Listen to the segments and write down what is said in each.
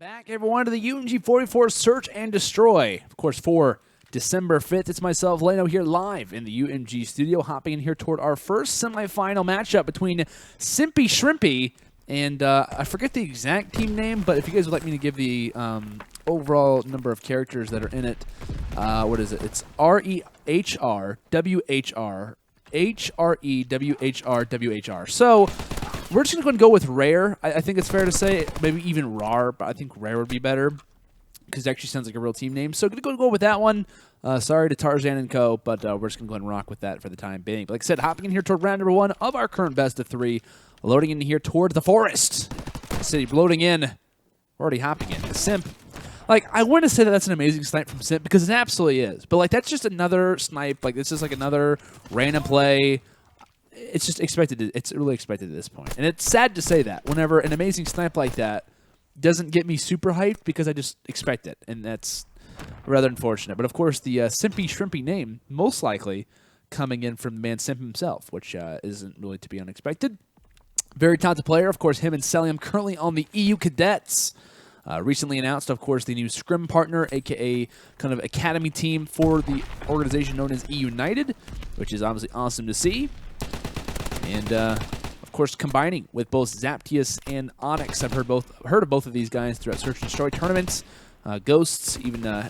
Back, everyone, to the UMG 4v4 Search and Destroy. Of course, for December 5th, it's myself, Leno, here live in the UMG studio, hopping in here toward our first semifinal matchup between Simpie Shrimpie and, I forget the exact team name, but if you guys would like me to give the overall number of characters that are in it, what is it? It's REHR, WHR, HRE, WHR. So, we're just going to go with rare. I think it's fair to say, maybe even RAR, but I think rare would be better because it actually sounds like a real team name. So going to go with that one. Sorry to Tarzan and co, but we're just going to go ahead and rock with that for the time being. But like I said, hopping in here toward round number 1 of our current best of 3, loading in here toward the forest. City loading in. We're already hopping in. The Simp. Like, I want to say that that's an amazing snipe from Simp because it absolutely is. But like, that's just another snipe. Like, this is like another random play. It's just expected. It's really expected at this point. And it's sad to say that whenever an amazing snipe like that doesn't get me super hyped because I just expect it. And that's rather unfortunate. But of course, the Simpie Shrimpie name most likely coming in from the man Simp himself, which isn't really to be unexpected. Very talented player. Of course, him and Cellium currently on the EU Cadets. Recently announced, of course, the new scrim partner, a.k.a. kind of academy team for the organization known as United, which is obviously awesome to see. And, of course, combining with both Zaptius and Onyx. I've heard of both of these guys throughout Search and Destroy tournaments. Ghosts, even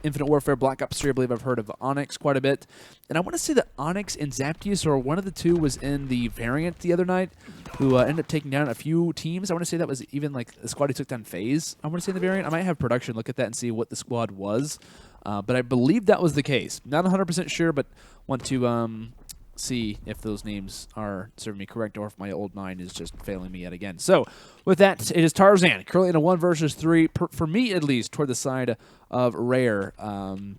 Infinite Warfare, Black Ops 3, I believe I've heard of Onyx quite a bit. And I want to say that Onyx and Zaptius, or one of the two, was in the variant the other night, who ended up taking down a few teams. I want to say that was even like the squad who took down FaZe. I want to say in the variant. I might have production look at that and see what the squad was. But I believe that was the case. Not 100% sure, but want to see if those names are serving me correct or if my old mind is just failing me yet again. So, with that, it is Tarzan, currently in a 1 versus 3, for me at least, toward the side of Rare. One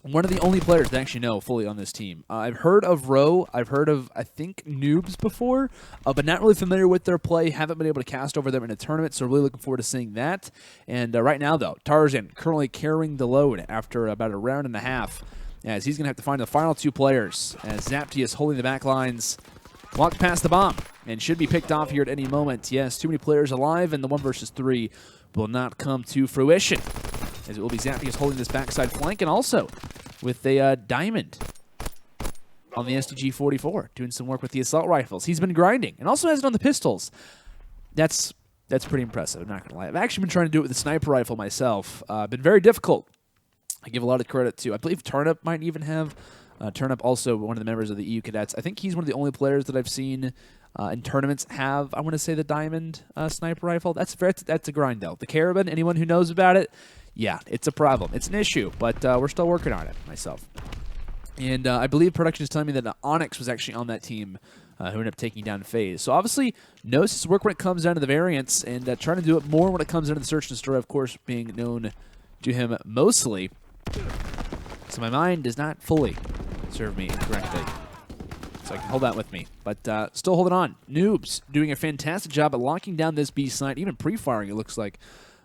of the only players that I actually know fully on this team. I've heard of Rowe, I've heard of, I think, Newbzz before, but not really familiar with their play, haven't been able to cast over them in a tournament, so really looking forward to seeing that. And right now, though, Tarzan currently carrying the load after about a round and a half, as he's going to have to find the final 2 players, as Zaptius holding the back lines, walked past the bomb, and should be picked off here at any moment. Yes, too many players alive, and the 1 versus 3 will not come to fruition, as it will be Zaptius holding this backside flank, and also with a diamond on the STG-44, doing some work with the assault rifles. He's been grinding, and also has it on the pistols. That's pretty impressive, I'm not going to lie. I've actually been trying to do it with the sniper rifle myself. Been very difficult. I give a lot of credit to, I believe Turnip might even have. Turnip also one of the members of the EU Cadets. I think he's one of the only players that I've seen in tournaments have, I want to say, the diamond sniper rifle. That's a grind, though. The Carabin, anyone who knows about it, yeah, it's a problem. It's an issue, but we're still working on it myself. And I believe production is telling me that Onyx was actually on that team who ended up taking down FaZe. So obviously, knows his work when it comes down to the variants, and trying to do it more when it comes down to the Search and Destroy, of course, being known to him mostly. So my mind does not fully serve me correctly. So I can hold that with me. But still holding on. Newbzz doing a fantastic job at locking down this B site, even pre-firing it looks like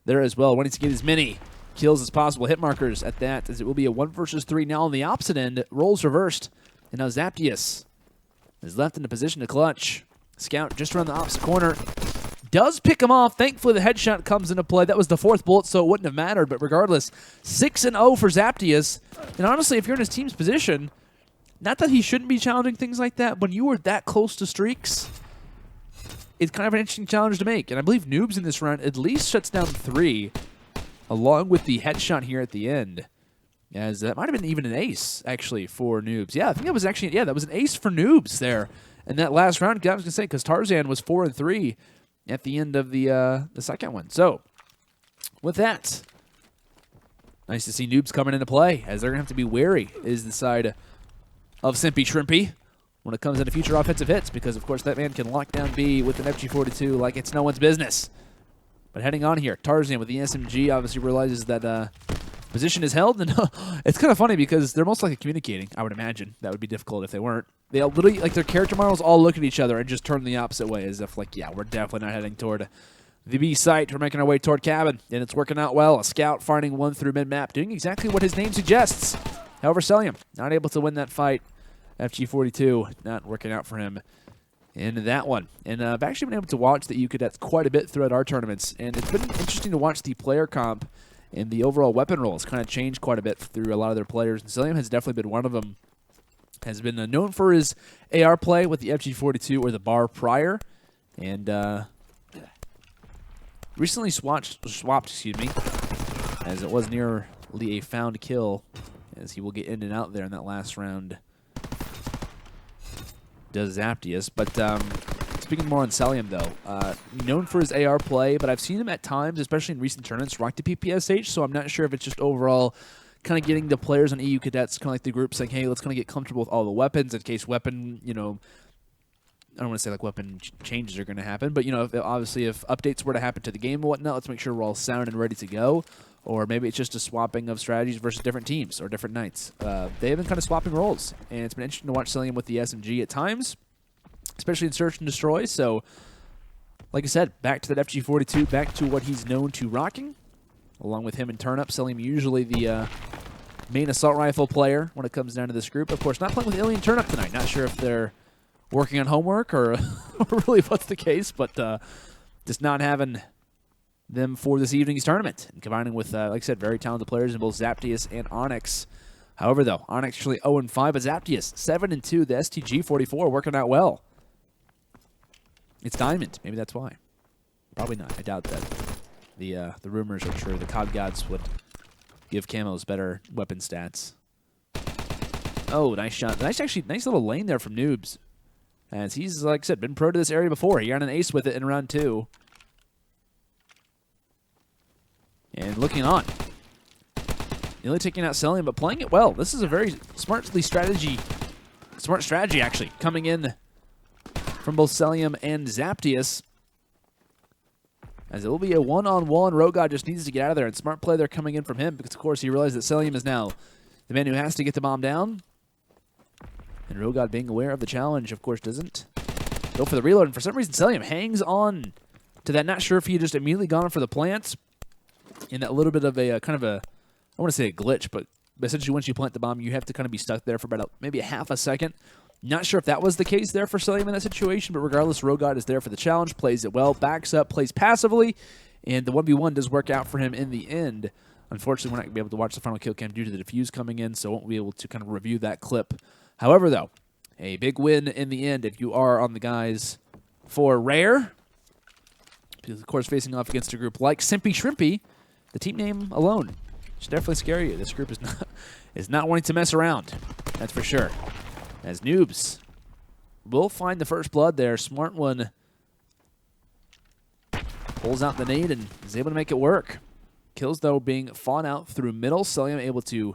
there as well. Wanting to get as many kills as possible. Hit markers at that, as it will be a 1 versus 3 now on the opposite end. Roles reversed. And now Zaptius is left in a position to clutch. ScouuT just around the opposite corner. Does pick him off. Thankfully, the headshot comes into play. That was the 4th bullet, so it wouldn't have mattered. But regardless, 6-0 for Zaptius. And honestly, if you're in his team's position, not that he shouldn't be challenging things like that, when you were that close to streaks, it's kind of an interesting challenge to make. And I believe Newbzz in this round at least shuts down 3, along with the headshot here at the end. As that might have been even an ace, actually, for Newbzz. Yeah, I think that was actually, yeah, that was an ace for Newbzz there in that last round. I was going to say, because Tarzan was 4-3. At the end of the second one. So, with that, nice to see Newbzz coming into play, as they're going to have to be wary, is the side of Simpie Shrimpie when it comes into future offensive hits, because, of course, that man can lock down B with an FG-42 like it's no one's business. But heading on here, Tarzan with the SMG obviously realizes that position is held, and it's kind of funny because they're most likely communicating, I would imagine. That would be difficult if they weren't. They literally, like, their character models all look at each other and just turn the opposite way, as if, like, yeah, we're definitely not heading toward the B site. We're making our way toward cabin, and it's working out well. A ScouuT finding 1 through mid-map, doing exactly what his name suggests. However, Cellium not able to win that fight. FG-42 not working out for him in that one. And I've actually been able to watch the UCadets quite a bit throughout our tournaments, and it's been interesting to watch the player comp and the overall weapon roles kind of change quite a bit through a lot of their players. And Cellium has definitely been one of them. Has been known for his AR play with the FG42 or the bar prior, and recently swapped, excuse me, as it was nearly a found kill, as he will get in and out there in that last round. Does Zaptius, but speaking more on Cellium though, known for his AR play, but I've seen him at times, especially in recent tournaments, rock the PPSH. So I'm not sure if it's just overall kind of getting the players on EU Cadets, kind of like the group saying, hey, let's kind of get comfortable with all the weapons in case weapon, you know, I don't want to say like weapon changes are going to happen, but, you know, obviously if updates were to happen to the game and whatnot, let's make sure we're all sound and ready to go. Or maybe it's just a swapping of strategies versus different teams or different nights. They have been kind of swapping roles, and it's been interesting to watch Cellium with the SMG at times, especially in Search and Destroy. So, like I said, back to that FG42, back to what he's known to rocking. Along with him and Turnip, Cellium usually the main assault rifle player when it comes down to this group. Of course, not playing with Alien Turnip tonight. Not sure if they're working on homework or really what's the case, but just not having them for this evening's tournament. And combining with, like I said, very talented players in both Zaptius and Onyx. However, though, Onyx actually 0-5, but Zaptius 7-2. The STG-44 working out well. It's Diamond. Maybe that's why. Probably not. I doubt that. The rumors are true. The COD gods would give camos better weapon stats. Oh, nice shot. Nice little lane there from Newbzz. As he's, like I said, been pro to this area before. He got an ace with it in round 2. And looking on. Nearly taking out Cellium, but playing it well. This is a very smart strategy, actually, coming in from both Cellium and Zaptius. As it will be a one-on-one. RoweGod just needs to get out of there, and smart play there coming in from him because, of course, he realized that Cellium is now the man who has to get the bomb down. And RoweGod, being aware of the challenge, of course, doesn't go for the reload. And for some reason, Cellium hangs on to that. Not sure if he had just immediately gone for the plants in that little bit of a kind of a, I want to say a glitch, but essentially once you plant the bomb, you have to kind of be stuck there for about maybe a half a second. Not sure if that was the case there for Cellium in that situation, but regardless, RoweGod is there for the challenge, plays it well, backs up, plays passively, and the 1v1 does work out for him in the end. Unfortunately, we're not going to be able to watch the final kill cam due to the defuse coming in, so won't be able to kind of review that clip. However, though, a big win in the end if you are on the guys for REHR. Because, of course, facing off against a group like Simpie Shrimpie, the team name alone should definitely scare you. This group is not wanting to mess around, that's for sure. As Newbzz will find the first blood there. Smart one pulls out the nade and is able to make it work. Kills, though, being fought out through middle. Cellium able to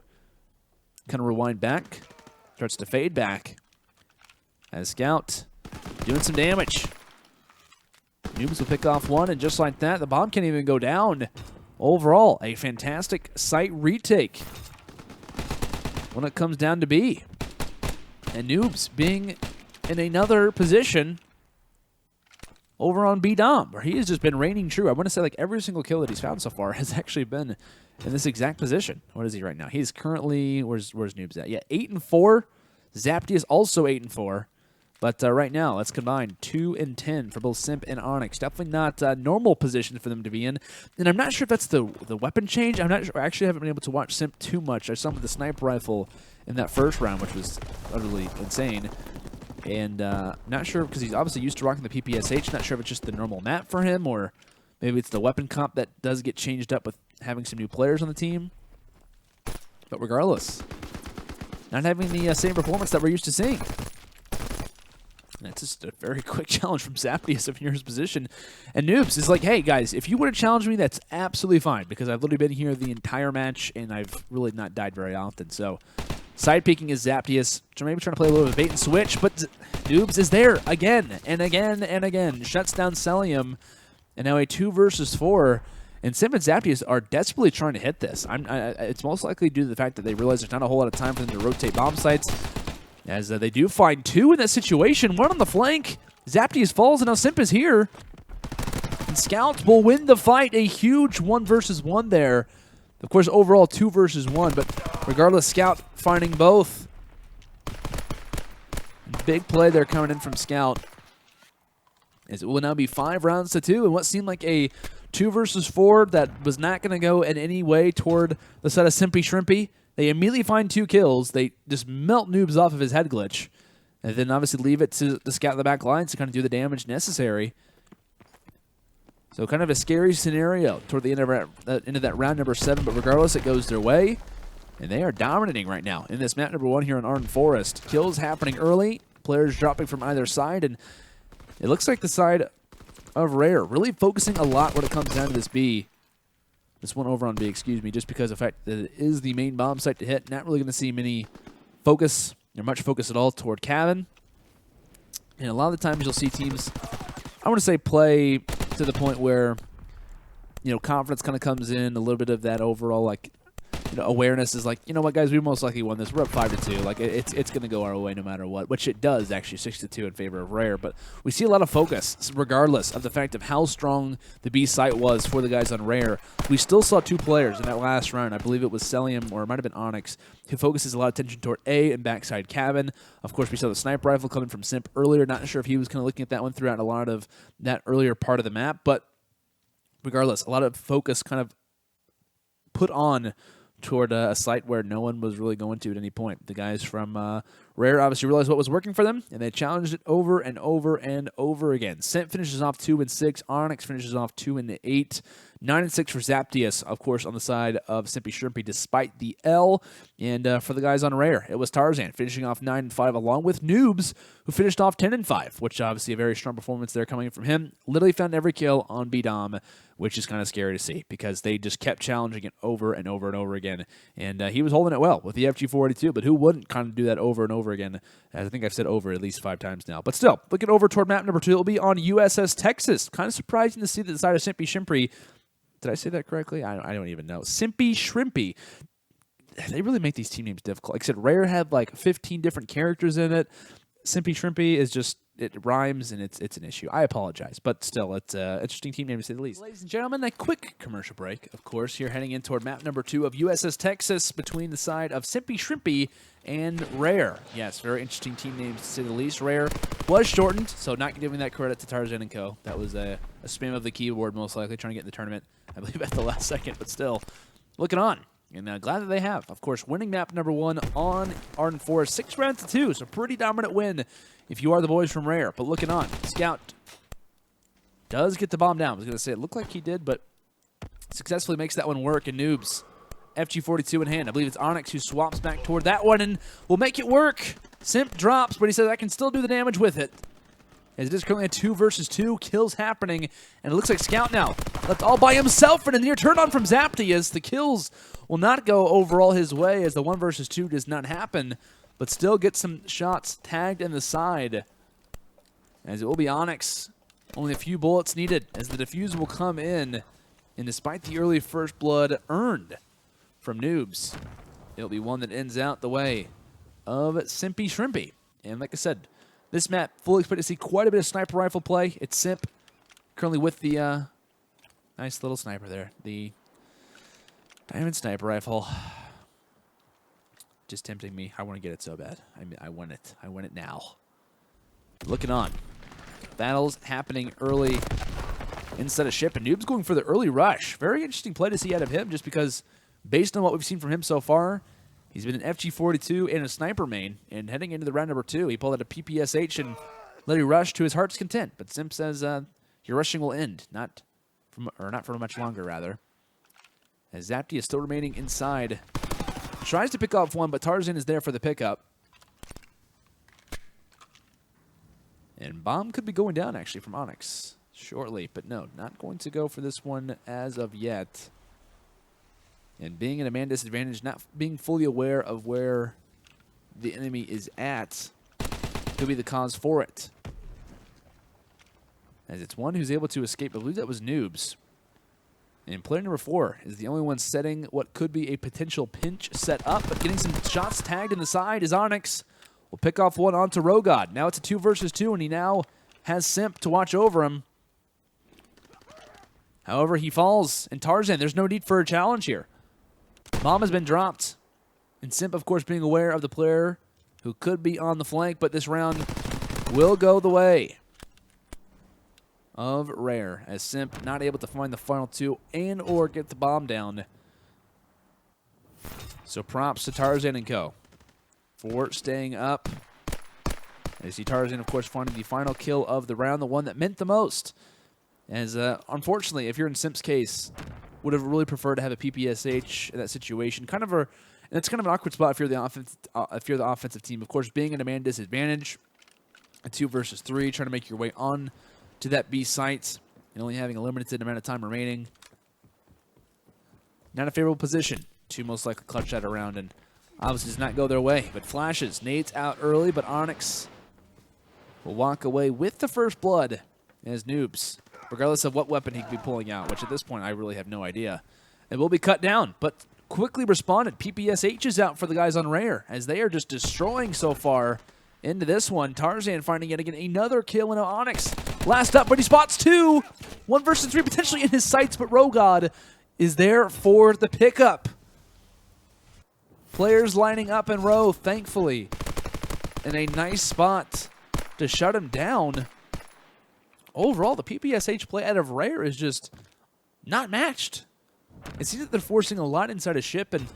kind of rewind back. Starts to fade back. As ScouuT doing some damage. Newbzz will pick off one, and just like that, the bomb can't even go down. Overall, a fantastic site retake when it comes down to B. And Newbzz being in another position over on B-Dom, where he has just been reigning true. I want to say like every single kill that he's found so far has actually been in this exact position. What is he right now? He's currently, where's Newbzz at? Yeah, 8-4. Zaptius also 8-4. But right now, let's combine 2-10 for both Simp and Onyx. Definitely not normal positions for them to be in. And I'm not sure if that's the weapon change. I'm not sure. I actually haven't been able to watch Simp too much. I saw him with the sniper rifle in that first round, which was utterly insane. And not sure, because he's obviously used to rocking the PPSH. Not sure if it's just the normal map for him, or maybe it's the weapon comp that does get changed up with having some new players on the team. But regardless, not having the same performance that we're used to seeing. That's just a very quick challenge from Zaptius if you're in his position. And Newbzz is like, hey, guys, if you want to challenge me, that's absolutely fine, because I've literally been here the entire match, and I've really not died very often. So, side peeking is Zaptius. Maybe trying to play a little bit of bait and switch, but Newbzz is there again and again and again. Shuts down Cellium, and now a 2 versus 4. And Simp and Zaptius are desperately trying to hit this. It's most likely due to the fact that they realize there's not a whole lot of time for them to rotate bomb sites. As they do find 2 in that situation. 1 on the flank. Zaptius falls, and now Simp is here. And ScouuT will win the fight. A huge 1 versus 1 there. Of course, overall 2 versus 1. But regardless, ScouuT finding both. Big play there coming in from ScouuT. as it will now be 5 rounds to 2 in what seemed like a 2 versus 4 that was not going to go in any way toward the side of Simpie Shrimpie. They immediately find 2 kills. They just melt Newbzz off of his head glitch, and then obviously leave it to the scout in the back lines to kind of do the damage necessary. So kind of a scary scenario toward the end of that round number 7, but regardless, it goes their way, and they are dominating right now in this map number 1 here in Ardennes Forest. Kills happening early, players dropping from either side, and it looks like the side of REHR really focusing a lot when it comes down to this B. This one over on B, excuse me, just because of the fact that it is the main bomb site to hit. Not really going to see many focus, or much focus at all toward cabin. And a lot of the times you'll see teams, I want to say, play to the point where, you know, confidence kind of comes in, a little bit of that overall, like, you know, awareness is like, you know what, guys, we most likely won this. We're up 5-2. Like, it's going to go our way no matter what, which it does, actually, 6-2 in favor of REHR. But we see a lot of focus, regardless of the fact of how strong the B site was for the guys on REHR. We still saw 2 players in that last round. I believe it was Cellium, or it might have been Onyx, who focuses a lot of attention toward A and backside cabin. Of course, we saw the sniper rifle coming from Simp earlier. Not sure if he was kind of looking at that one throughout a lot of that earlier part of the map. But regardless, a lot of focus kind of put on toward a site where no one was really going to at any point. The guys from REHR obviously realized what was working for them, and they challenged it over and over and over again. Simp finishes off 2-6. Onyx finishes off 2-8. 9-6 for Zaptius, of course, on the side of Simpie Shrimpie, despite the L. And for the guys on REHR, it was Tarzan finishing off 9-5, along with Newbzz, who finished off 10-5, which obviously a very strong performance there coming from him. Literally found every kill on B-Dom, which is kind of scary to see because they just kept challenging it over and over and over again. And he was holding it well with the FG482, but who wouldn't kind of do that over and over again? As I think I've said over at least 5 times now. But still, looking over toward map number 2, it'll be on USS Texas. Kind of surprising to see that the side of Simpie Shrimpie. Did I say that correctly? I don't even know. Simpie Shrimpie. They really make these team names difficult. Like I said, REHR had like 15 different characters in it. Simpie Shrimpie is just, it rhymes and it's an issue. I apologize, but still, it's an interesting team name to say the least. Ladies and gentlemen, a quick commercial break, of course, here heading in toward map number 2 of USS Texas between the side of Simpie Shrimpie and REHR. Yes, very interesting team names to say the least. REHR was shortened, so not giving that credit to Tarzan and Co. That was a spam of the keyboard, most likely, trying to get in the tournament, I believe, at the last second, but still, looking on. And glad that they have. Of course, winning map number 1 on Ardennes Forest, 6 rounds to 2, so pretty dominant win if you are the boys from REHR. But looking on, ScouuT does get the bomb down. I was going to say it looked like he did, but successfully makes that one work. And Newbzz, FG42 in hand. I believe it's Onyx who swaps back toward that one and will make it work. Simp drops, but he says I can still do the damage with it. As it is currently a 2 versus 2, kills happening, and it looks like ScouuT now left all by himself, and a near turn on from Zaptius. The kills will not go overall his way as the 1 versus 2 does not happen, but still gets some shots tagged in the side. As it will be Onyx, only a few bullets needed as the defuse will come in, and despite the early first blood earned from Newbzz, it'll be one that ends out the way of Simpie Shrimpie. And like I said, this map, fully expect to see quite a bit of sniper rifle play. It's Simp, currently with the nice little sniper there. The diamond sniper rifle. Just tempting me. I want to get it so bad. I mean, I want it. I want it now. Looking on. Battles happening early inside a ship, and Newbzz going for the early rush. Very interesting play to see out of him, just because based on what we've seen from him so far, he's been an FG42 and a sniper main, and heading into the round number 2, he pulled out a PPSH and let him rush to his heart's content. But Simp says your rushing will end, not for much longer, rather. As Zaptius is still remaining inside. Tries to pick off one, but Tarzan is there for the pickup. And bomb could be going down, actually, from Onyx shortly. But no, not going to go for this one as of yet. And being at a man disadvantage, not being fully aware of where the enemy is at, could be the cause for it. As it's one who's able to escape. I believe that was Newbzz. And player number 4 is the only one setting what could be a potential pinch set up, but getting some shots tagged in the side is Onyx. Will pick off one onto RoweGod. Now it's a 2 versus 2, and he now has Simp to watch over him. However, he falls, and Tarzan, there's no need for a challenge here. Bomb has been dropped, and Simp, of course, being aware of the player who could be on the flank, but this round will go the way of REHR, as Simp not able to find the final two and or get the bomb down. So props to Tarzan and co. for staying up. And you see Tarzan, of course, finding the final kill of the round, the one that meant the most. As unfortunately, if you're in Simp's case, would have really preferred to have a PPSH in that situation. And it's kind of an awkward spot if you're the offensive team. Of course, being in a man disadvantage, a 2 versus 3, trying to make your way on to that B site, and only having a limited amount of time remaining. Not a favorable position to most likely clutch that around, and obviously does not go their way. But flashes, nades out early, but Onyx will walk away with the first blood as Newbzz, regardless of what weapon he could be pulling out, which at this point I really have no idea. It will be cut down, but quickly responded. PPSH is out for the guys on REHR, as they are just destroying so far into this one. Tarzan finding yet again another kill in Onyx. Last up, but he spots 2. 1 versus 3 potentially in his sights, but RoweGod is there for the pickup. Players lining up in row, thankfully, in a nice spot to shut him down. Overall, the PPSH play out of REHR is just not matched. It seems that they're forcing a lot inside a ship, and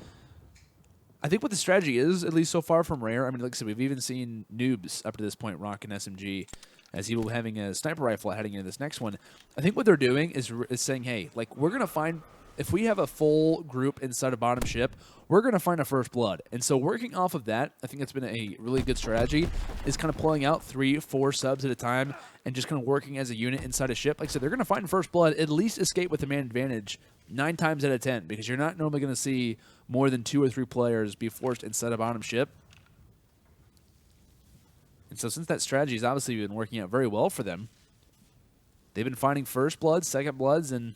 I think what the strategy is, at least so far from REHR, I mean, like I said, we've even seen Newbzz up to this point rock an SMG, as he will be having a sniper rifle heading into this next one. I think what they're doing is saying, hey, like, we're going to find, if we have a full group inside a bottom ship, we're going to find a first blood. And so working off of that, I think that's been a really good strategy, is kind of pulling out 3, 4 subs at a time and just kind of working as a unit inside a ship. Like I said, they're going to find first blood, at least escape with a man advantage 9 times out of 10, because you're not normally going to see more than 2 or 3 players be forced inside a bottom ship. And so since that strategy has obviously been working out very well for them, they've been finding first bloods, second bloods, and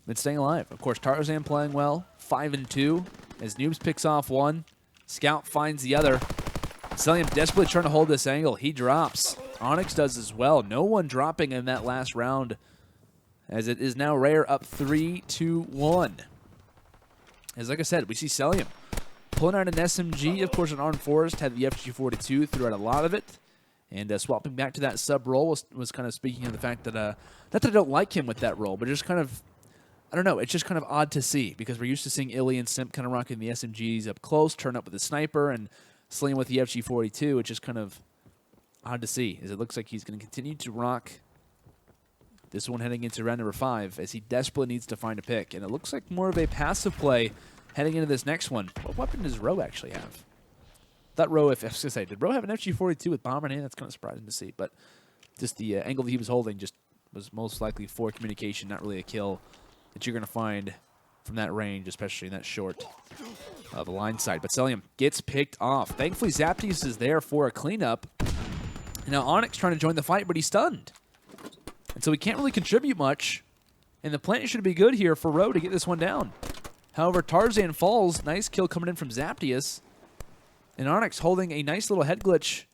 been staying alive. Of course, Tarzan playing well, 5-2, as Newbzz picks off 1. ScouuT finds the other. Cellium desperately trying to hold this angle. He drops. Onyx does as well. No one dropping in that last round, as it is now REHR up 3-1. As like I said, we see Cellium pulling out an SMG. Of course, an Ardennes Forest had the FG42 throughout a lot of it. And swapping back to that sub role was kind of speaking of the fact that, not that I don't like him with that role, but just kind of, I don't know, it's just kind of odd to see, because we're used to seeing Illy and Simp kind of rocking the SMGs up close, turn up with the sniper, and slaying with the FG42. It's just kind of odd to see, as it looks like he's going to continue to rock this one heading into round number 5, as he desperately needs to find a pick. And it looks like more of a passive play heading into this next one. What weapon does Rowe actually have? That Rowe, if I was going to say, did Rowe have an FG42 with bomber in it? That's kind of surprising to see. But just the angle that he was holding just was most likely for communication, not really a kill that you're going to find from that range, especially in that short of a line sight. But Cellium gets picked off. Thankfully, Zaptius is there for a cleanup. And now Onyx trying to join the fight, but he's stunned. And so he can't really contribute much. And the plant should be good here for Rowe to get this one down. However, Tarzan falls. Nice kill coming in from Zaptius. And Onyx holding a nice little head glitch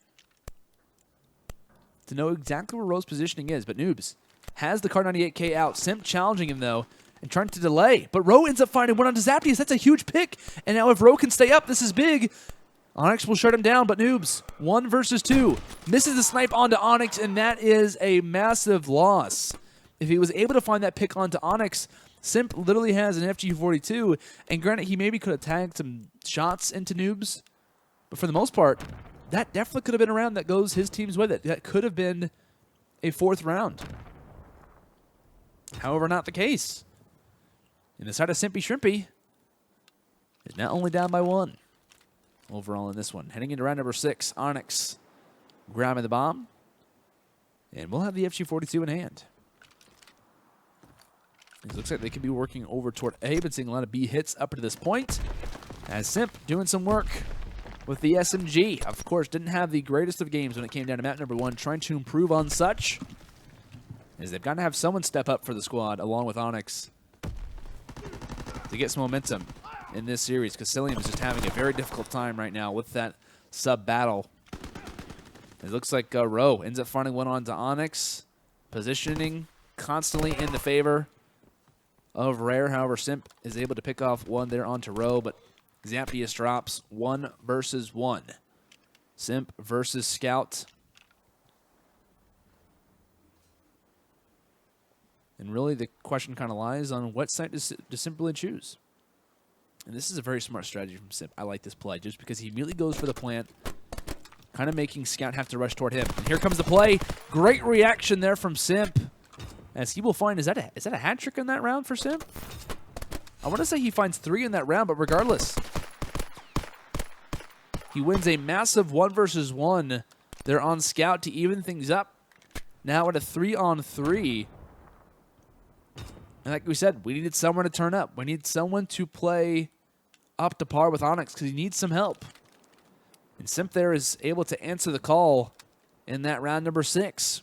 to know exactly where Rowe's positioning is. But Newbzz has the Kar 98K out. Simp challenging him, though, and trying to delay. But Rowe ends up finding one onto Zaptius. That's a huge pick. And now if Rowe can stay up, this is big. Onyx will shut him down, but Newbzz, 1 versus 2. Misses the snipe onto Onyx, and that is a massive loss. If he was able to find that pick onto Onyx, Simp literally has an FG42, and granted, he maybe could have tagged some shots into Newbzz, but for the most part, that definitely could have been a round that goes his team's with it. That could have been a 4th round. However, not the case. And the side of Simpie Shrimpie is now only down by 1 overall in this one. Heading into round number 6, Onyx grabbing the bomb. And we'll have the FG42 in hand. It looks like they could be working over toward A, but seeing a lot of B hits up to this point. As Simp doing some work with the SMG. Of course, didn't have the greatest of games when it came down to map number 1, trying to improve on such, as they've got to have someone step up for the squad, along with Onyx, to get some momentum in this series, because Cellium is just having a very difficult time right now with that sub-battle. It looks like Rowe ends up finding one onto Onyx, positioning constantly in the favor of REHR. However, Simp is able to pick off one there onto Rowe, but Zaptius drops 1 versus 1. Simp versus ScouuT. And really the question kind of lies on what site does Simp really choose. And this is a very smart strategy from Simp. I like this play just because he immediately goes for the plant, kind of making ScouuT have to rush toward him. And here comes the play. Great reaction there from Simp. As he will find, is that a hat trick in that round for Simp? I want to say he finds 3 in that round, but regardless, he wins a massive 1 versus 1 there on ScouuT to even things up. Now at a 3-on-3. And like we said, we needed someone to turn up. We need someone to play up to par with Onyx because he needs some help. And Simp there is able to answer the call in that round number 6.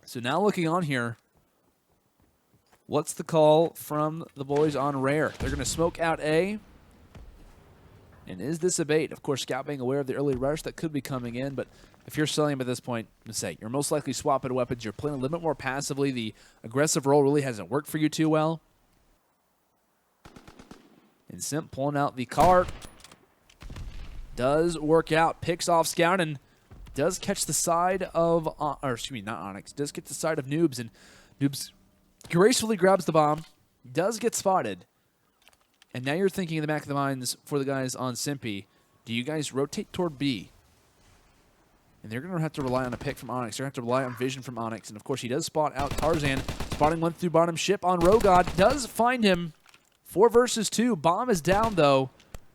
So now looking on here, what's the call from the boys on REHR? They're going to smoke out A. And is this a bait? Of course, ScouuT being aware of the early rush that could be coming in, but if you're Cellium at this point, you're most likely swapping weapons. You're playing a little bit more passively. The aggressive role really hasn't worked for you too well. And Simp pulling out the cart. Does work out. Picks off ScouuT and does catch the side of, or excuse me, not Onyx. Does get the side of Newbzz, and Newbzz gracefully grabs the bomb. Does get spotted. And now you're thinking in the back of the minds for the guys on Simpie, do you guys rotate toward B? And they're going to have to rely on a pick from Onyx. They're going to have to rely on vision from Onyx. And, of course, he does spot out Tarzan. Spotting one through bottom ship on RoweGod. Does find him. 4 versus 2. Bomb is down, though,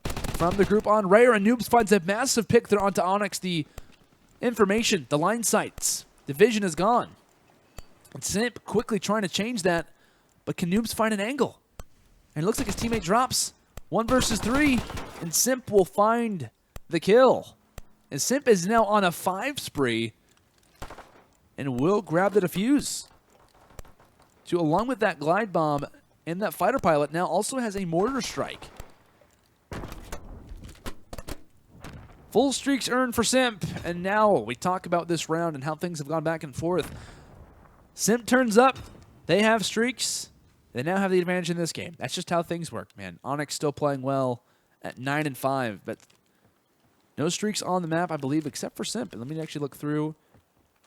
from the group on REHR. And Newbzz finds a massive pick there onto Onyx. The information, the line sights, the vision is gone. And Simp quickly trying to change that. But can Newbzz find an angle? And it looks like his teammate drops. 1 versus 3. And Simp will find the kill. And Simp is now on a 5 spree and will grab the defuse. So along with that glide bomb and that fighter pilot, now also has a mortar strike. Full streaks earned for Simp. And now we talk about this round and how things have gone back and forth. Simp turns up. They have streaks. They now have the advantage in this game. That's just how things work, man. Onyx still playing well at 9-5, but no streaks on the map, I believe, except for Simp. And let me actually look through.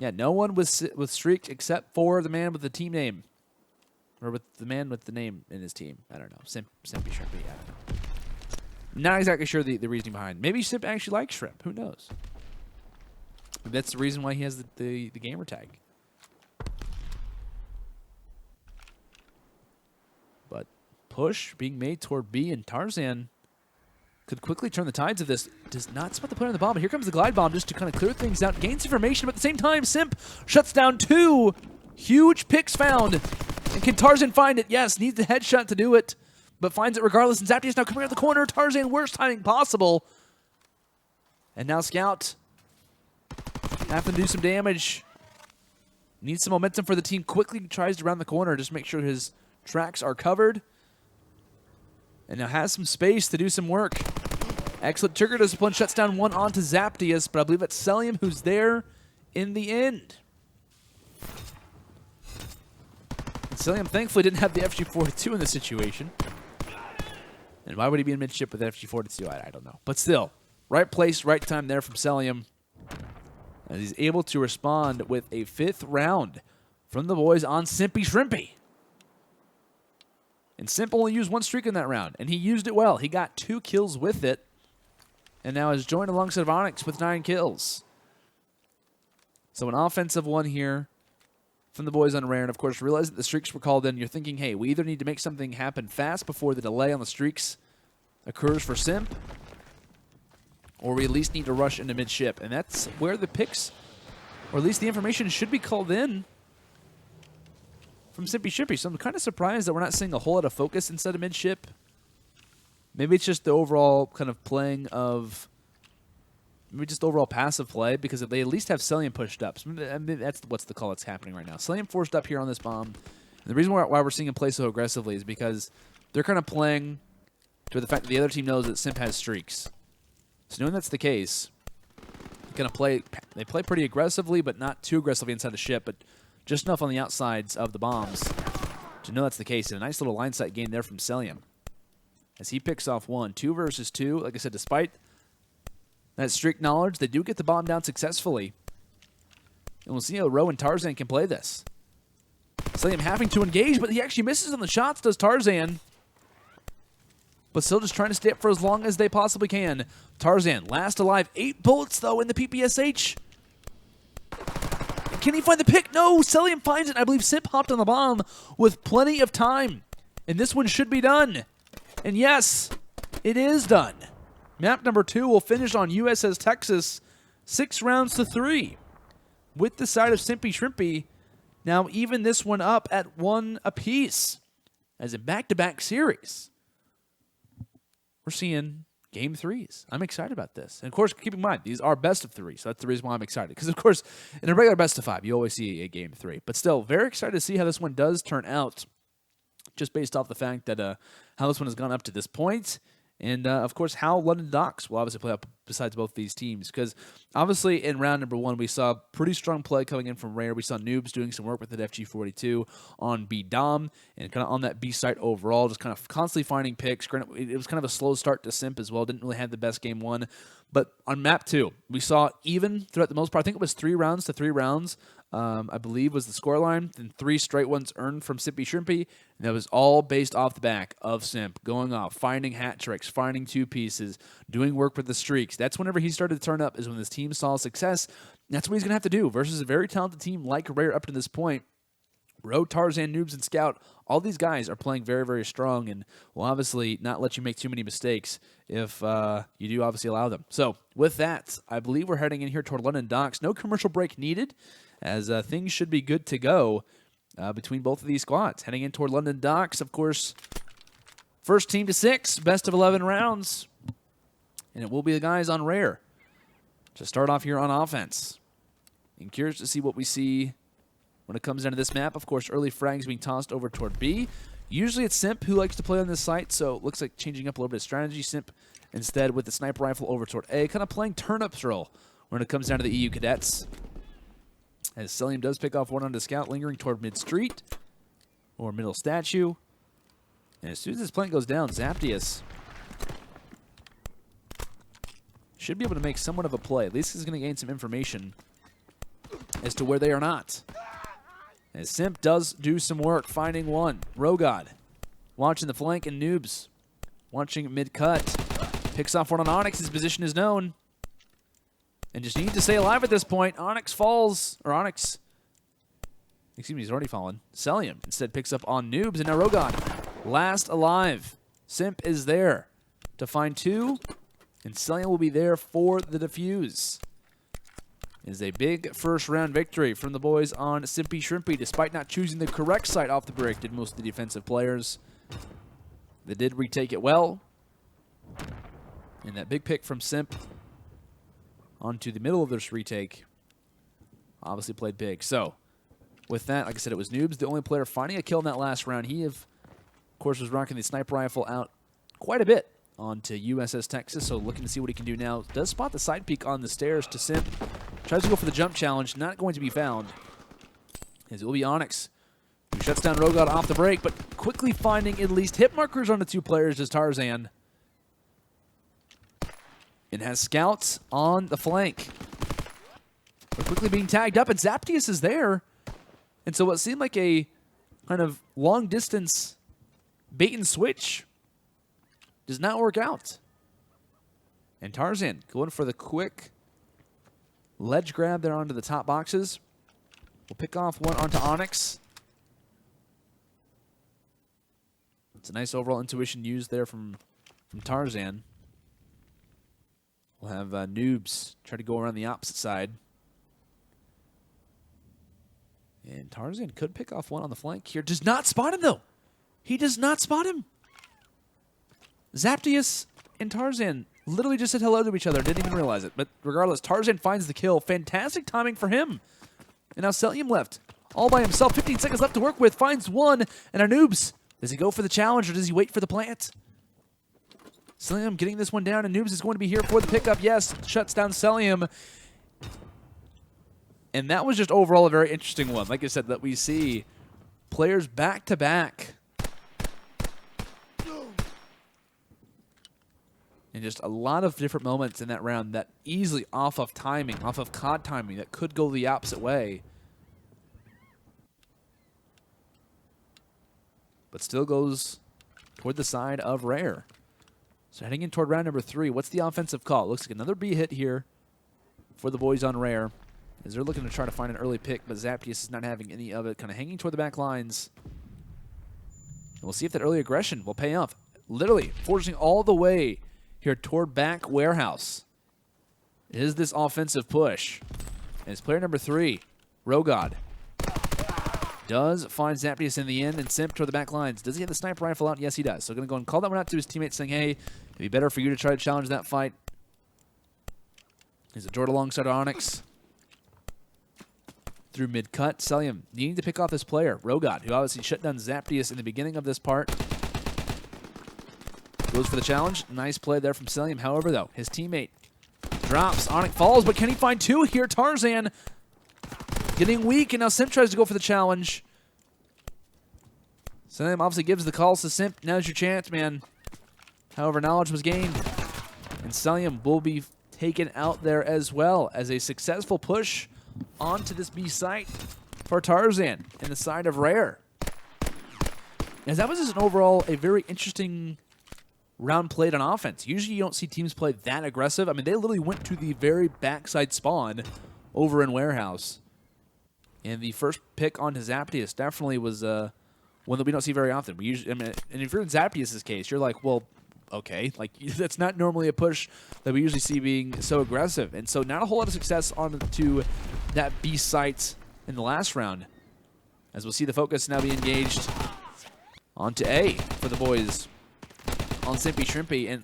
Yeah, no one with streaks except for the man with the team name. Or with the man with the name in his team. I don't know. Simpie Shrimpie. I don't know. Not exactly sure the reasoning behind. Maybe Simp actually likes Shrimp. Who knows? Maybe that's the reason why he has the gamer tag. But push being made toward B, and Tarzan could quickly turn the tides of this. Does not spot the player on the bomb, but here comes the glide bomb just to kind of clear things out. Gains information, but at the same time, Simp shuts down 2 huge picks found. And can Tarzan find it? Yes, needs the headshot to do it, but finds it regardless. And Zaptius now coming out the corner. Tarzan, worst timing possible. And now ScouuT having to do some damage. Needs some momentum for the team. Quickly tries to round the corner, just make sure his tracks are covered. And now has some space to do some work. Excellent trigger discipline. Shuts down 1 onto Zaptius, but I believe it's Cellium who's there in the end. And Cellium thankfully didn't have the FG42 in this situation. And why would he be in midship with FG42? I don't know. But still, right place, right time there from Cellium. And he's able to respond with a 5th round from the boys on Simpie Shrimpie. And Simp only used 1 streak in that round, and he used it well. He got 2 kills with it, and now is joined alongside Onyx with 9 kills. So an offensive one here from the boys on REHR, and of course, realize that the streaks were called in. You're thinking, hey, we either need to make something happen fast before the delay on the streaks occurs for Simp, or we at least need to rush into midship. And that's where the picks, or at least the information, should be called in from Simpie Shrimpie. So I'm kind of surprised that we're not seeing a whole lot of focus instead of midship. Maybe it's just the overall kind of playing of, maybe just overall passive play, because if they at least have Cellium pushed up. So maybe that's what's the call that's happening right now. Cellium forced up here on this bomb. And the reason why we're seeing him play so aggressively is because they're kind of playing to the fact that the other team knows that Simp has streaks. So knowing that's the case, they play pretty aggressively, but not too aggressively inside the ship, but just enough on the outsides of the bombs to know that's the case. And a nice little line sight gain there from Cellium as he picks off 1. 2 versus 2. Like I said, despite that streak knowledge, they do get the bomb down successfully. And we'll see how Rowe and Tarzan can play this. Cellium having to engage, but he actually misses on the shots, does Tarzan. But still just trying to stay up for as long as they possibly can. Tarzan, last alive. 8 bullets, though, in the PPSH. Can he find the pick? No, Cellium finds it. I believe Simp hopped on the bomb with plenty of time. And this one should be done. And yes, it is done. Map number 2 will finish on USS Texas 6 rounds to 3. With the side of Simpie Shrimpie, now even this one up at 1 apiece. As a back-to-back series. We're seeing game 3s. I'm excited about this. And of course, keep in mind, these are best of 3, so that's the reason why I'm excited. Because of course, in a regular best of 5, you always see a game 3. But still, very excited to see how this one does turn out, just based off the fact that how this one has gone up to this point. And, of course, how London Docks will obviously play up besides both these teams. Because, obviously, in round number 1, we saw pretty strong play coming in from REHR. We saw Newbzz doing some work with the FG42 on B-Dom and kind of on that B site overall, just kind of constantly finding picks. It was kind of a slow start to Simp as well. Didn't really have the best game 1. But on map 2, we saw even throughout the most part, I think it was 3 rounds to 3 rounds, I believe was the scoreline. Then 3 straight ones earned from Simpie Shrimpie. And that was all based off the back of Simp going off, finding hat tricks, finding 2 pieces, doing work with the streaks. That's whenever he started to turn up, is when this team saw success. That's what he's going to have to do versus a very talented team like REHR up to this point. Tarzan, Newbzz, and ScouuT, all these guys are playing very, very strong and will obviously not let you make too many mistakes if you do obviously allow them. So with that, I believe we're heading in here toward London Docks. No commercial break needed, as things should be good to go between both of these squads. Heading in toward London Docks, of course, first team to 6, best of 11 rounds. And it will be the guys on REHR to start off here on offense. I'm curious to see what we see when it comes down to this map. Of course, early frags being tossed over toward B. Usually it's Simp who likes to play on this site, so it looks like changing up a little bit of strategy. Simp instead with the sniper rifle over toward A, kind of playing turnips role when it comes down to the EU cadets. As Cellium does pick off one onto ScouuT, lingering toward mid-street or middle statue. And as soon as this plant goes down, Zaptius should be able to make somewhat of a play. At least he's going to gain some information as to where they are not. As Simp does do some work, finding one. RoweGod watching the flank, and Newbzz watching mid-cut. Picks off one on Onyx. His position is known. And just needs to stay alive at this point. Onyx falls, or Onyx, excuse me, he's already fallen. Cellium instead picks up on Newbzz, and now RoweGod last alive. Simp is there to find 2, and Cellium will be there for the defuse. Is a big first-round victory from the boys on Simpie Shrimpie, despite not choosing the correct side off the break, did most of the defensive players. They did retake it well. And that big pick from Simp onto the middle of this retake obviously played big. So, with that, like I said, it was Newbzz, the only player finding a kill in that last round. He, of course, was rocking the sniper rifle out quite a bit onto USS Texas, so looking to see what he can do now. Does spot the side peek on the stairs to Simp. Tries to go for the jump challenge, not going to be found. As it will be Onyx, who shuts down RoweGod off the break, but quickly finding at least hit markers on the 2 players is Tarzan. And has scouts on the flank. They're quickly being tagged up, and Zaptius is there. And so what seemed like a kind of long-distance bait and switch does not work out. And Tarzan going for the quick ledge grab there onto the top boxes. We'll pick off one onto Onyx. It's a nice overall intuition used there from Tarzan. We'll have Newbzz try to go around the opposite side. And Tarzan could pick off one on the flank here. Does not spot him, though. He does not spot him. Zaptius and Tarzan literally just said hello to each other. Didn't even realize it. But regardless, Tarzan finds the kill. Fantastic timing for him. And now Cellium left all by himself. 15 seconds left to work with. Finds one. And our Newbzz. Does he go for the challenge or does he wait for the plant? Cellium getting this one down, and Newbzz is going to be here for the pickup. Yes, shuts down Cellium. And that was just overall a very interesting one. Like I said, that we see players back-to-back. And just a lot of different moments in that round that easily off of timing, off of COD timing, that could go the opposite way. but still goes toward the side of REHR. So heading in toward round number 3, what's the offensive call? Looks like another B hit here for the boys on REHR, as they're looking to try to find an early pick, but Zaptius is not having any of it, kind of hanging toward the back lines. And we'll see if that early aggression will pay off. Literally forcing all the way here toward back warehouse. Is this offensive push? And it's player number 3, RoweGod, does find Zaptius in the end, and Simp toward the back lines. Does he have the sniper rifle out? Yes, he does. So going to go and call that one out to his teammates, saying, hey, it'd be better for you to try to challenge that fight. He's a Jordan alongside Onyx. Through mid-cut, Cellium needing to pick off this player, RoweGod, who obviously shut down Zaptius in the beginning of this part. Goes for the challenge. Nice play there from Cellium. However, though, his teammate drops. Onyx falls, but can he find 2 here? Tarzan getting weak, and now Simp tries to go for the challenge. Cellium obviously gives the calls to Simp. Now's your chance, man. However, knowledge was gained, and Cellium will be taken out there as well as a successful push onto this B site for Tarzan in the side of REHR. As that was just an overall a very interesting round played on offense. Usually you don't see teams play that aggressive. I mean, they literally went to the very backside spawn over in Warehouse. And the first pick onto Zaptius definitely was one that we don't see very often. We usually, I mean, and if you're in Zaptius' case, you're like, well, okay, like that's not normally a push that we usually see being so aggressive. And so not a whole lot of success onto that B site in the last round. As we'll see the focus now be engaged onto A for the boys on Simpie Shrimpie. And,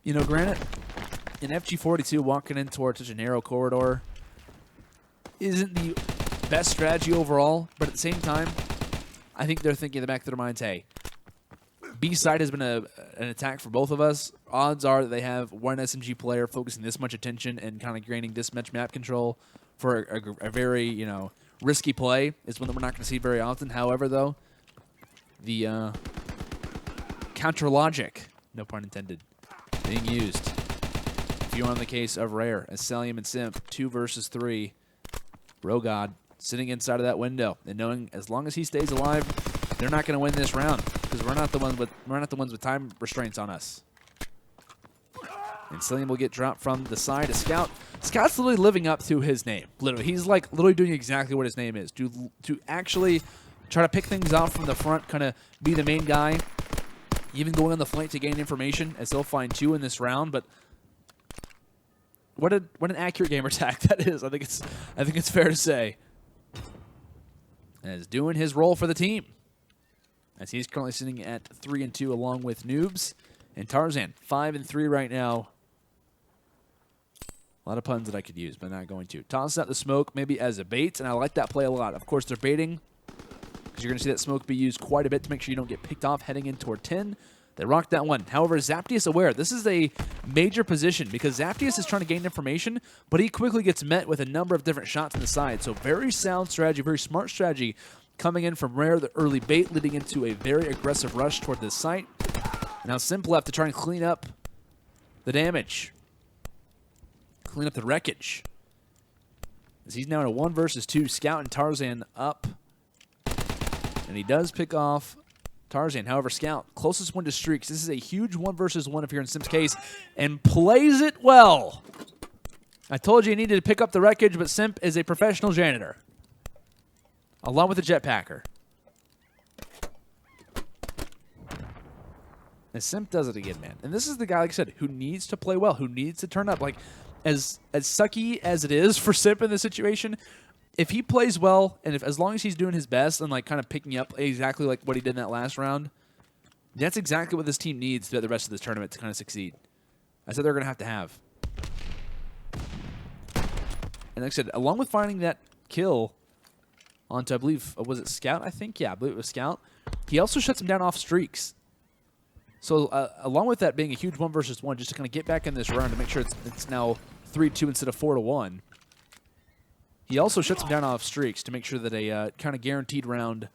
you know, granted, in FG42, walking in towards such a narrow corridor isn't the best strategy overall, but at the same time, I think they're thinking in the back of their minds, hey, B side has been an attack for both of us. Odds are that they have one SMG player focusing this much attention and kind of gaining this much map control for a very, you know, risky play. It's one that we're not going to see very often. However, though, the counter logic, no pun intended, being used. If you're on the case of REHR, as Cellium and Simp, 2 versus 3, RoweGod sitting inside of that window and knowing as long as he stays alive, they're not going to win this round because we're not the ones with time restraints on us. And Cellium will get dropped from the side of ScouuT. ScouuT's literally living up to his name. Literally, he's like literally doing exactly what his name is. To actually try to pick things off from the front, kind of be the main guy, even going on the flank to gain information, as they'll find 2 in this round. But what an accurate gamer tag that is. I think it's fair to say. As doing his role for the team, as he's currently sitting at 3-2 along with Newbzz and Tarzan, 5-3 right now. A lot of puns that I could use, but not going to. Toss out the smoke maybe as a bait, and I like that play a lot. Of course, they're baiting because you're going to see that smoke be used quite a bit to make sure you don't get picked off heading in toward 10. They rocked that one. However, Zaptius aware. This is a major position because Zaptius is trying to gain information, but he quickly gets met with a number of different shots on the side. So very sound strategy, very smart strategy coming in from REHR, the early bait leading into a very aggressive rush toward this site. Now Simp left to try and clean up the damage. Clean up the wreckage. As he's now in a 1 versus 2, ScouuT and Tarzan up. And he does pick off Tarzan. However, ScouuT, closest one to streaks. This is a huge 1 versus 1 if you're in Simp's case, and plays it well. I told you needed to pick up the wreckage, but Simp is a professional janitor, along with the jetpacker. And Simp does it again, man. And this is the guy, like I said, who needs to play well, who needs to turn up. Like, as sucky as it is for Simp in this situation, if he plays well, and if as long as he's doing his best and like kind of picking up exactly like what he did in that last round, that's exactly what this team needs throughout the rest of this tournament to kind of succeed. I said they're going to have. And like I said, along with finding that kill onto, I believe, was it ScouuT, I think? Yeah, I believe it was ScouuT. He also shuts him down off streaks. So along with that being a huge 1 versus 1, just to kind of get back in this round to make sure it's now 3-2 instead of 4-1. He also shuts him down off streaks to make sure that a kind of guaranteed round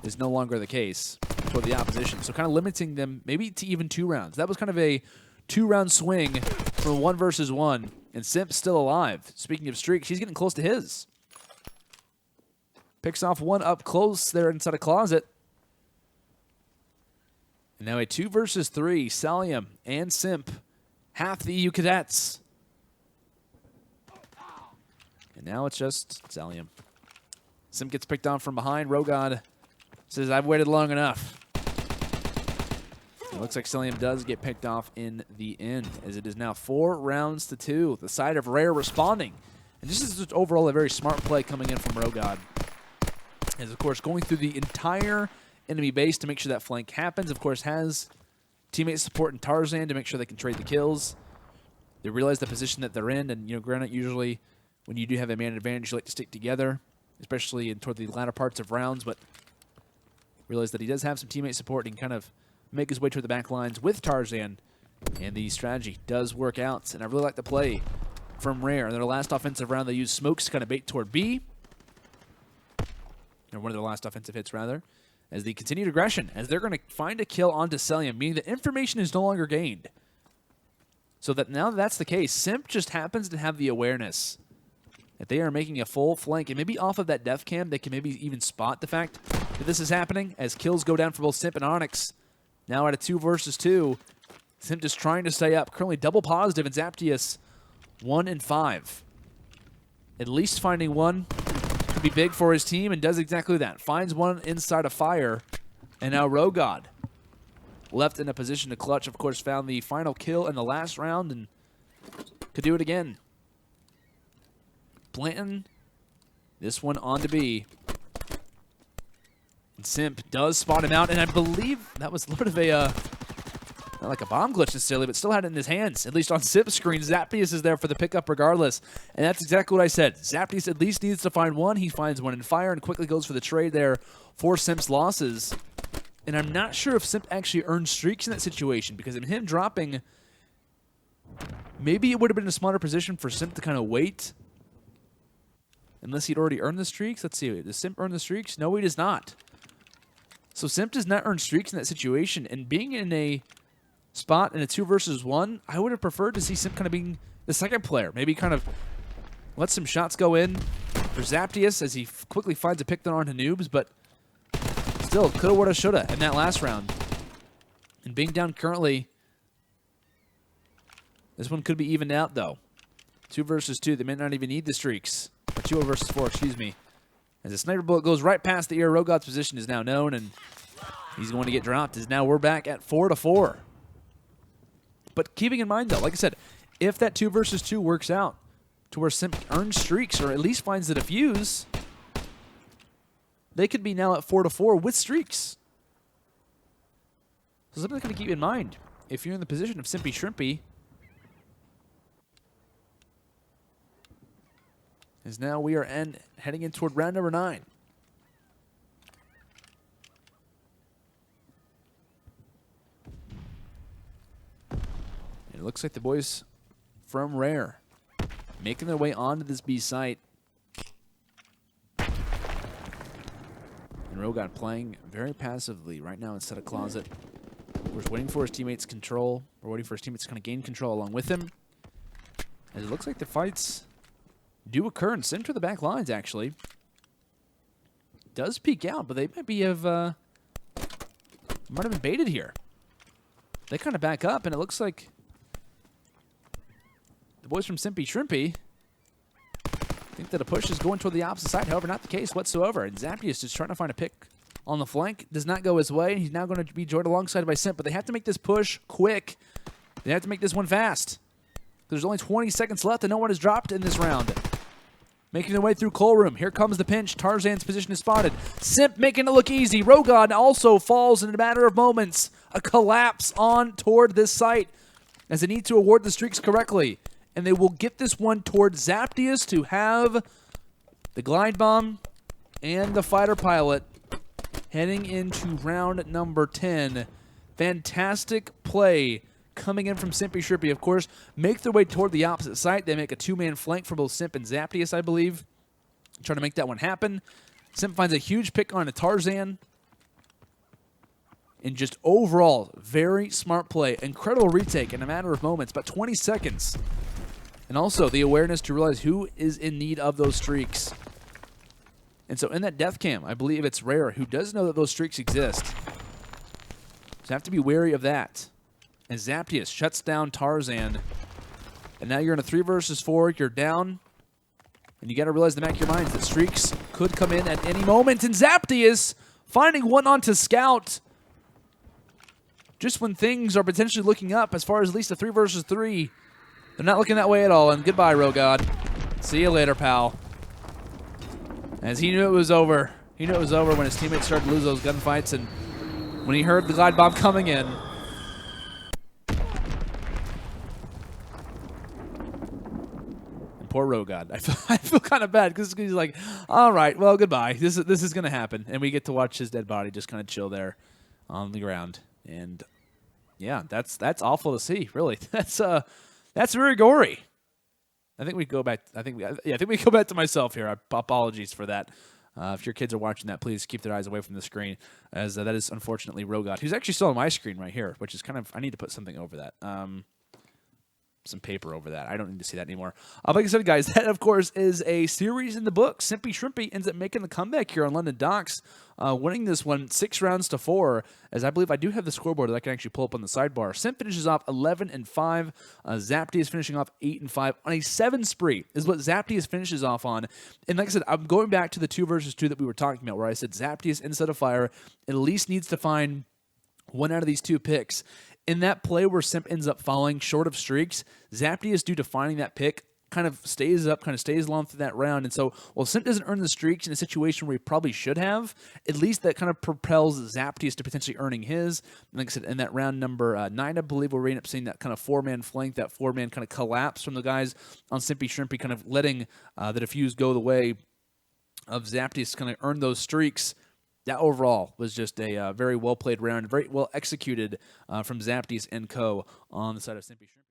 is no longer the case toward the opposition. So kind of limiting them maybe to even 2 rounds. That was kind of a 2-round swing from 1 versus 1. And Simp's still alive. Speaking of streaks, he's getting close to his. Picks off one up close there inside a closet. And now a 2 versus 3, Cellium and Simp, half the EU cadets. And now it's just Cellium. Simp gets picked on from behind. RoweGod says, I've waited long enough. It looks like Cellium does get picked off in the end, as it is now 4 rounds to 2. The side of REHR responding. And this is just overall a very smart play coming in from RoweGod. As, of course, going through the entire enemy base to make sure that flank happens. Of course, has teammate support in Tarzan to make sure they can trade the kills. They realize the position that they're in, and, you know, granted, usually when you do have a man advantage, you like to stick together, especially toward the latter parts of rounds, but realize that he does have some teammate support and can kind of make his way toward the back lines with Tarzan, and the strategy does work out. And I really like the play from REHR. In their last offensive round, they used smokes to kind of bait toward B, or one of their last offensive hits, rather, as the continued aggression, as they're going to find a kill onto Cellium, meaning that information is no longer gained. So that now that that's the case, Simp just happens to have the awareness that they are making a full flank, and maybe off of that death cam, they can maybe even spot the fact that this is happening, as kills go down for both Simp and Onyx. Now at a 2 versus 2, Simp just trying to stay up. Currently double positive, and Zaptius 1 and 5. At least finding one could be big for his team, and does exactly that. Finds one inside a fire, and now RoweGod left in a position to clutch. Of course, found the final kill in the last round, and could do it again. Planting this one on to B. And Simp does spot him out, and I believe that was a little bit of a, not like a bomb glitch necessarily, but still had it in his hands, at least on Simp's screen. Zaptius is there for the pickup regardless, and that's exactly what I said. Zaptius at least needs to find one. He finds one in fire and quickly goes for the trade there for Simp's losses. And I'm not sure if Simp actually earned streaks in that situation, because in him dropping, maybe it would have been a smarter position for Simp to kind of wait, unless he'd already earned the streaks. Let's see, does Simp earn the streaks? No, he does not. So Simp does not earn streaks in that situation, and being in a spot in a 2 versus 1, I would have preferred to see Simp kind of being the second player. Maybe kind of let some shots go in for Zaptius as he quickly finds a pick on to Newbzz, but still, coulda, woulda, shoulda in that last round. And being down currently, this one could be evened out, though. 2 versus 2, they may not even need the streaks. Or 2 versus 4, excuse me. As a sniper bullet goes right past the ear, RoweGod's position is now known, and he's going to get dropped. As now we're back at 4-4. But keeping in mind, though, like I said, if that 2 versus 2 works out to where Simp earns streaks, or at least finds the defuse, they could be now at 4-4 with streaks. So something to keep in mind if you're in the position of Simpie Shrimpie. As now we are heading in toward round number 9. And it looks like the boys from REHR making their way onto this B site. And RoweGod playing very passively right now instead of Closet. We're just waiting for his teammates' control. We're waiting for his teammates to kind of gain control along with him. As it looks like the fights do occur and center the back lines, actually. Does peek out, but they might be might have been baited here. They kind of back up, and it looks like the boys from Simpie Shrimpie think that a push is going toward the opposite side. However, not the case whatsoever. And Zaptius just trying to find a pick on the flank. Does not go his way. He's now going to be joined alongside by Simp, but they have to make this push quick. They have to make this one fast. There's only 20 seconds left, and no one is dropped in this round. Making their way through Coal Room. Here comes the pinch. Tarzan's position is spotted. Simp making it look easy. RoweGod also falls in a matter of moments. A collapse on toward this site as they need to award the streaks correctly. And they will get this one toward Zaptius to have the glide bomb and the fighter pilot heading into round number 10. Fantastic play coming in from Simpie Shrimpie, of course, make their way toward the opposite site. They make a 2-man flank for both Simp and Zaptius, I believe. Trying to make that one happen. Simp finds a huge pick on a Tarzan. And just overall, very smart play. Incredible retake in a matter of moments, about 20 seconds. And also the awareness to realize who is in need of those streaks. And so in that death cam, I believe it's REHR who does know that those streaks exist. So have to be wary of that. And Zaptius shuts down Tarzan. And now you're in a 3 versus 4. You're down. And you got to realize in the back of your minds that streaks could come in at any moment. And Zaptius finding one onto ScouuT. Just when things are potentially looking up as far as at least a 3 versus 3. They're not looking that way at all. And goodbye, RoweGod. See you later, pal. As he knew it was over. He knew it was over when his teammates started to lose those gunfights. And when he heard the glide bomb coming in. And poor RoweGod. I feel kind of bad because he's like, all right, well, goodbye. This is going to happen. And we get to watch his dead body just kind of chill there on the ground. And yeah, that's awful to see, really. That's very gory. I think we go back. I think we go back to myself here. Apologies for that. If your kids are watching that, please keep their eyes away from the screen, as that is unfortunately RoweGod, who's actually still on my screen right here, which is kind of, I need to put something over that. Some paper over that. I don't need to see that anymore. Like I said, guys, that, of course, is a series in the book. Simpie Shrimpie ends up making the comeback here on London Docks, winning this one 6 rounds to 4, as I believe I do have the scoreboard that I can actually pull up on the sidebar. Simp finishes off 11-5. Zaptius finishing off 8-5 on a 7 spree is what Zaptius finishes off on. And like I said, I'm going back to the 2 versus 2 that we were talking about, where I said Zaptius instead of fire at least needs to find one out of these 2 picks. In that play where Simp ends up falling short of streaks, Zaptius, due to finding that pick, kind of stays up, kind of stays along through that round. And so, while Simp doesn't earn the streaks in a situation where he probably should have, at least that kind of propels Zaptius to potentially earning his. And like I said, in that round number 9, I believe we'll end up seeing that kind of 4-man flank, that 4-man kind of collapse from the guys on Simpie Shrimpie, kind of letting the defuse go the way of Zaptius to kind of earn those streaks. That overall was just a very well-played round, very well executed from Zaptius and co. on the side of Simpie Shrimpie.